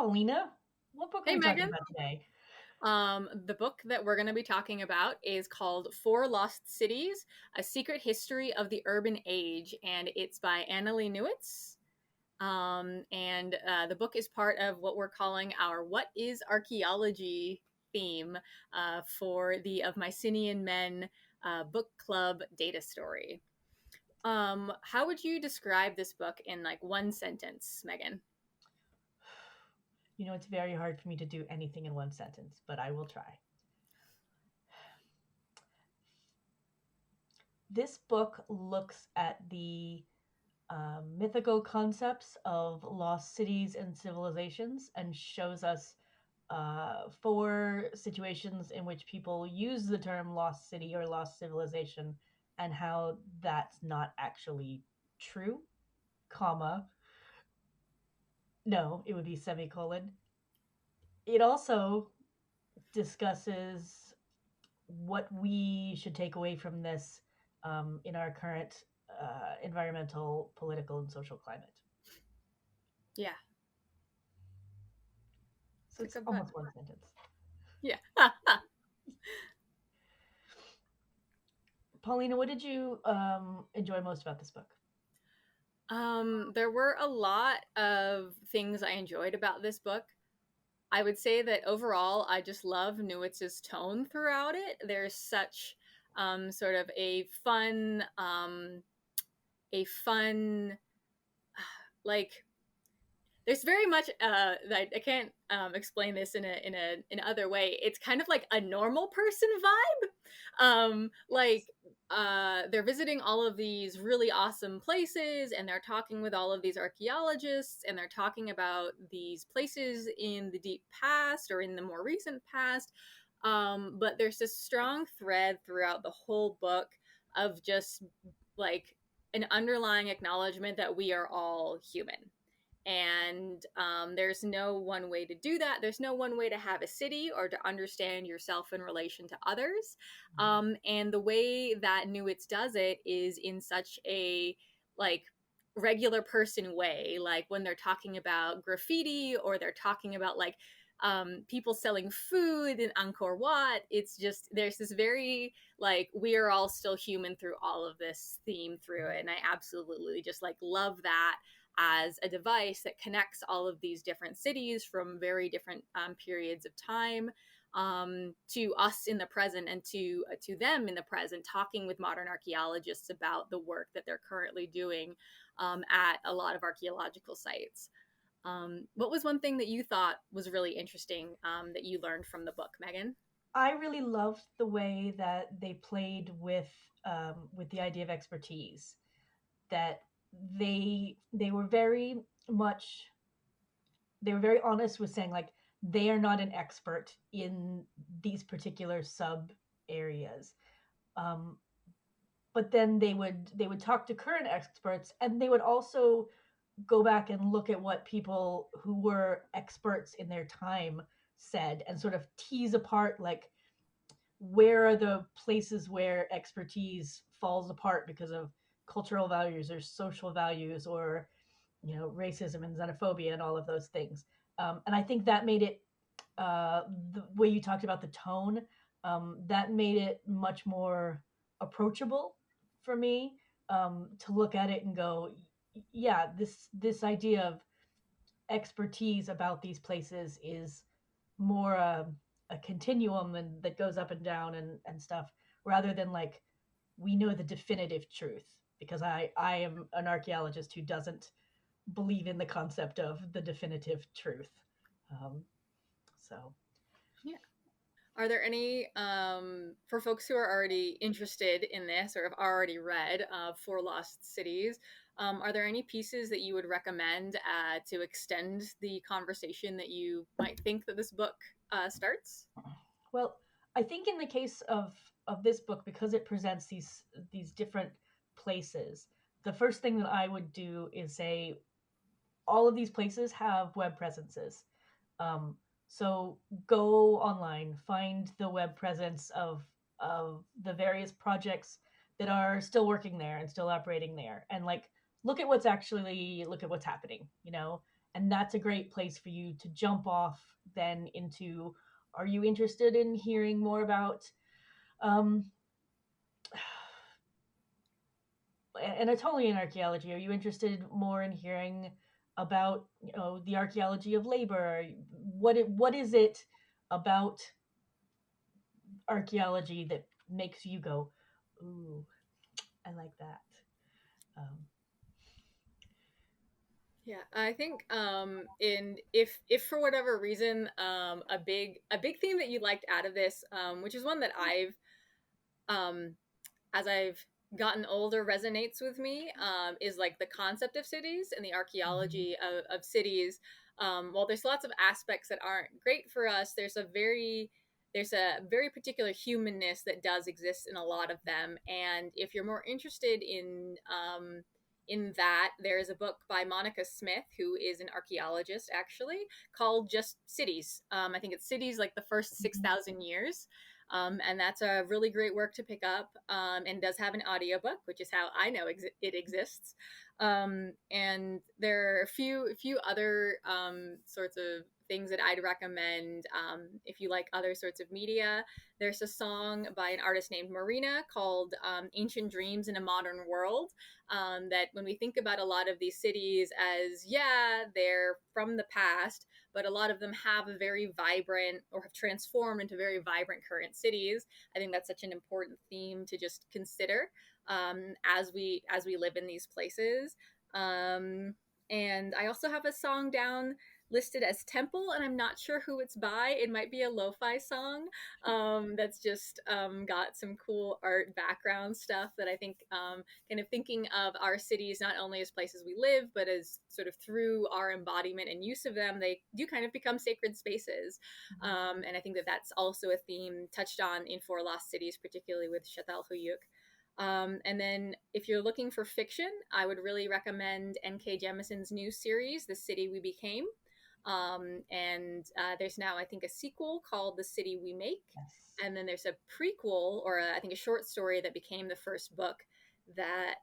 Paulina. What book are Hey, we talking Megan. about today? The book that we're going to be talking about is called Four Lost Cities: A Secret History of the Urban Age, and it's by Annalee Newitz. And the book is part of what we're calling our "What is Archaeology" theme for the Of Mycenaean Men book club data story. How would you describe this book in like one sentence, Megan? You know, it's very hard for me to do anything in one sentence, but I will try. This book looks at the mythical concepts of lost cities and civilizations and shows us four situations in which people use the term lost city or lost civilization and how that's not actually true, comma, no, it would be semicolon. It also discusses what we should take away from this in our current environmental, political, and social climate. Yeah, So it's a it's good book. almost one sentence. Yeah. Paulina, what did you enjoy most about this book? There were a lot of things I enjoyed about this book. I would say that overall, I just love Newitz's tone throughout it. There's such sort of a fun, like there's very much I can't explain this in other way. It's kind of like a normal person vibe. Like they're visiting all of these really awesome places, and they're talking with all of these archaeologists, and they're talking about these places in the deep past or in the more recent past. But there's this strong thread throughout the whole book of just like an underlying acknowledgement that we are all human, and there's no one way to do that. There's no one way to have a city or to understand yourself in relation to others. And the way that Newitz does it is in such a like regular person way, like when they're talking about graffiti or they're talking about like people selling food in Angkor Wat. It's just there's this very like we are all still human through all of this theme through it, and I absolutely just like love that as a device that connects all of these different cities from very different periods of time to us in the present and to them in the present, talking with modern archaeologists about the work that they're currently doing at a lot of archaeological sites. What was one thing that you thought was really interesting that you learned from the book, Megan? I really loved the way that they played with the idea of expertise. That they were very much they were very honest with saying like they are not an expert in these particular sub areas. Um, but then they would talk to current experts, and they would also go back and look at what people who were experts in their time said and sort of tease apart like where are the places where expertise falls apart because of cultural values or social values or racism and xenophobia and all of those things. And I think that made it the way you talked about the tone, that made it much more approachable for me, to look at it and go, yeah, this idea of expertise about these places is more a continuum and that goes up and down and stuff, rather than like we know the definitive truth, because I am an archaeologist who doesn't believe in the concept of the definitive truth. Um, so Yeah. Are there any, for folks who are already interested in this or have already read Four Lost Cities, are there any pieces that you would recommend to extend the conversation that you might think that this book starts? well, I think in the case of this book, because it presents these different places, the first thing that I would do is say all of these places have web presences. Um, so go online, find the web presence of the various projects that are still working there and still operating there, and like look at what's happening, and that's a great place for you to jump off then into, are you interested in hearing more about um, Anatolian archaeology? Are you interested more in hearing about, the archaeology of labor? What is it about archaeology that makes you go, ooh, I like that? Um, Yeah, I think in if for whatever reason a big theme that you liked out of this, which is one that I've um as I've gotten older resonates with me, is like the concept of cities and the mhm, archaeology of cities. While there's lots of aspects that aren't great for us, there's a very particular humanness that does exist in a lot of them. And if you're more interested in that, there is a book by Monica Smith, who is an archaeologist actually, called just Cities. I think it's Cities like the first six mhm, thousand years. And that's a really great work to pick up, and does have an audiobook, which is how I know it exists. And there are a few other sorts of things that I'd recommend if you like other sorts of media. There's a song by an artist named Marina called Ancient Dreams in a Modern World. That when we think about a lot of these cities as, yeah, they're from the past, but a lot of them have a very vibrant, or have transformed into very vibrant current cities. I think that's such an important theme to just consider, as we live in these places. Um, and I also have a song down listed as Temple, and I'm not sure who it's by. It might be a lo-fi song, that's just got some cool art background stuff that I think, kind of thinking of our cities not only as places we live, but as sort of through our embodiment and use of them, they do kind of become sacred spaces. mhm. And I think that that's also a theme touched on in Four Lost Cities, particularly with Chatal Huyuk. And then, if you're looking for fiction, I would really recommend N.K. Jemison's new series, The City We Became. And there's now, I think, a sequel called The City We Make. Yes. And then there's a prequel, or I think a short story that became the first book, that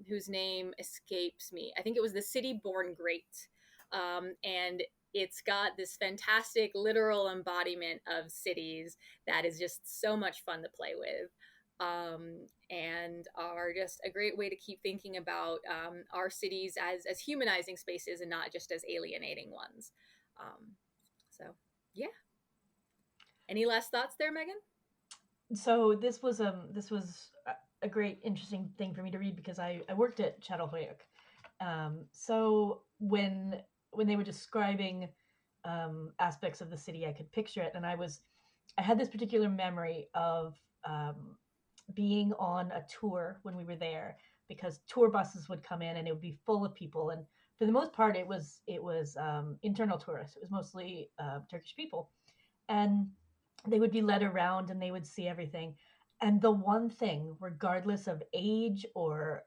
whose name escapes me. I think it was The City Born Great. And it's got this fantastic literal embodiment of cities that is just so much fun to play with, and are just a great way to keep thinking about our cities as humanizing spaces and not just as alienating ones. Um, so, yeah. Any last thoughts there, Megan? So this was a great interesting thing for me to read because I worked at Çatalhöyük. So when they were describing aspects of the city, I could picture it, and I had this particular memory of being on a tour when we were there, because tour buses would come in and it would be full of people, and for the most part it was internal tourists. It was mostly Turkish people, and they would be led around and they would see everything. And the one thing, regardless of age or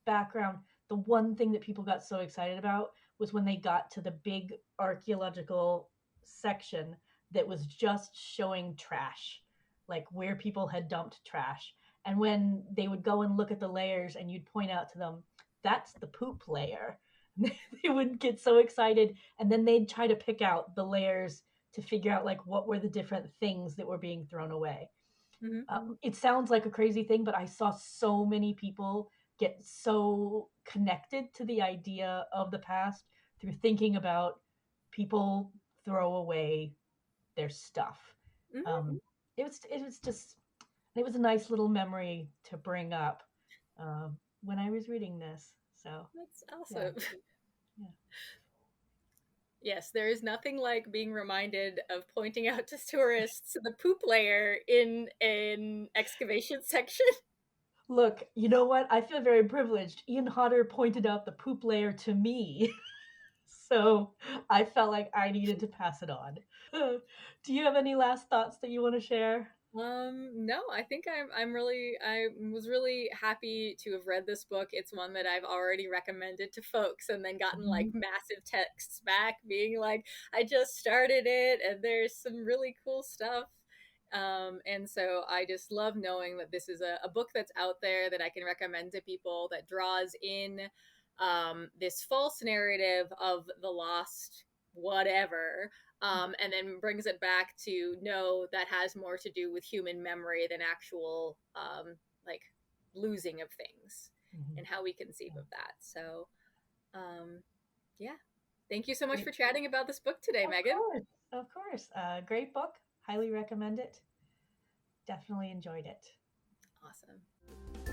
background, the one thing that people got so excited about was when they got to the big archaeological section that was just showing trash, like where people had dumped trash. And when they would go and look at the layers and you'd point out to them, that's the poop layer, they would get so excited. And then they'd try to pick out the layers to figure out like what were the different things that were being thrown away. Mm-hmm. It sounds like a crazy thing, but I saw so many people get so connected to the idea of the past through thinking about people throw away their stuff. Mm-hmm. Um, it was a nice little memory to bring up when I was reading this. So That's yeah, awesome. yeah. Yes, there is nothing like being reminded of pointing out to tourists the poop layer in an excavation section. Look, you know what? I feel very privileged. Ian Hodder pointed out the poop layer to me, so I felt like I needed to pass it on. Do you have any last thoughts that you want to share? No, I think I was really happy to have read this book. It's one that I've already recommended to folks and then gotten like Mhm. massive texts back being like, I just started it and there's some really cool stuff. And so I just love knowing that this is a book that's out there that I can recommend to people, that draws in this false narrative of the lost whatever, and then brings it back to no, that has more to do with human memory than actual like losing of things, Mm-hmm. and how we conceive Yeah. of that. So um, yeah, thank you so much Great. for chatting about this book today, Of Megan. course. Of course. Great book. Highly recommend it. Definitely enjoyed it. Awesome.